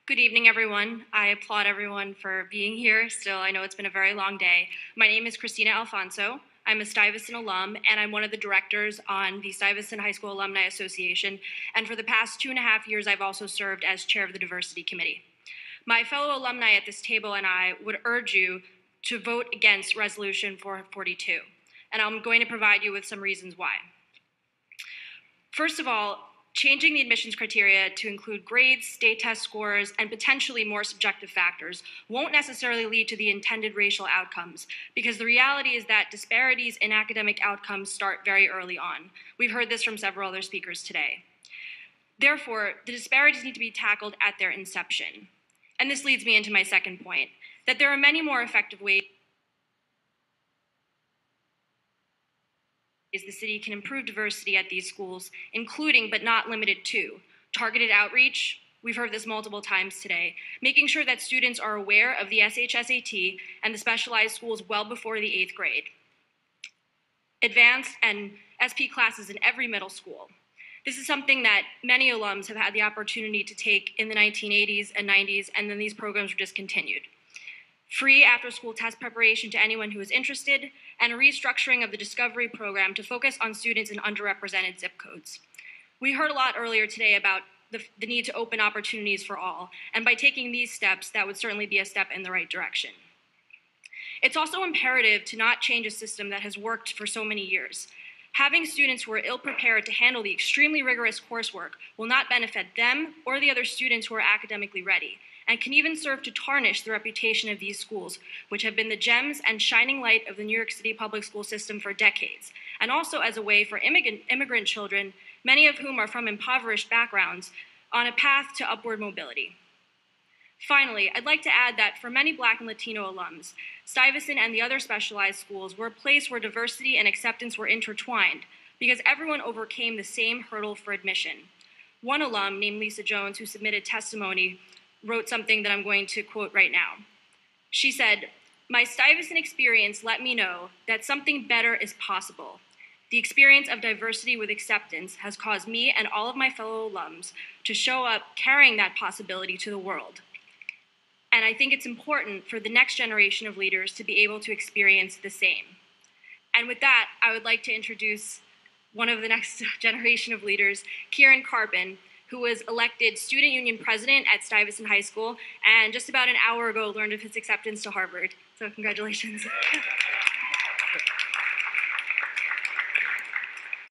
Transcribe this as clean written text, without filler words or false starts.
Good evening, everyone. I applaud everyone for being here. Still, I know it's been a very long day. My name is Christina Alfonso. I'm a Stuyvesant alum, and I'm one of the directors on the Stuyvesant High School Alumni Association. And for the past 2.5 years, I've also served as chair of the Diversity Committee. My fellow alumni at this table and I would urge you to vote against Resolution 442. And I'm going to provide you with some reasons why. First of all, changing the admissions criteria to include grades, state test scores, and potentially more subjective factors won't necessarily lead to the intended racial outcomes, because the reality is that disparities in academic outcomes start very early on. We've heard this from several other speakers today. Therefore, the disparities need to be tackled at their inception. And this leads me into my second point, that there are many more effective ways the city can improve diversity at these schools, including but not limited to targeted outreach. We've heard this multiple times today, making sure that students are aware of the SHSAT and the specialized schools well before the 8th grade. Advanced and SP classes in every middle school. This is something that many alums have had the opportunity to take in the 1980s and 90s, and then these programs were discontinued. Free after-school test preparation to anyone who is interested, and a restructuring of the Discovery program to focus on students in underrepresented zip codes. We heard a lot earlier today about the need to open opportunities for all, and by taking these steps, that would certainly be a step in the right direction. It's also imperative to not change a system that has worked for so many years. Having students who are ill-prepared to handle the extremely rigorous coursework will not benefit them or the other students who are academically ready, and can even serve to tarnish the reputation of these schools, which have been the gems and shining light of the New York City public school system for decades, and also as a way for immigrant children, many of whom are from impoverished backgrounds, on a path to upward mobility. Finally, I'd like to add that for many Black and Latino alums, Stuyvesant and the other specialized schools were a place where diversity and acceptance were intertwined, because everyone overcame the same hurdle for admission. One alum, named Lisa Jones, who submitted testimony, wrote something that I'm going to quote right now. She said, "My Stuyvesant experience let me know that something better is possible. The experience of diversity with acceptance has caused me and all of my fellow alums to show up carrying that possibility to the world. And I think it's important for the next generation of leaders to be able to experience the same." And with that, I would like to introduce one of the next generation of leaders, Kieran Carpin, who was elected student union president at Stuyvesant High School, and just about an hour ago learned of his acceptance to Harvard. So congratulations.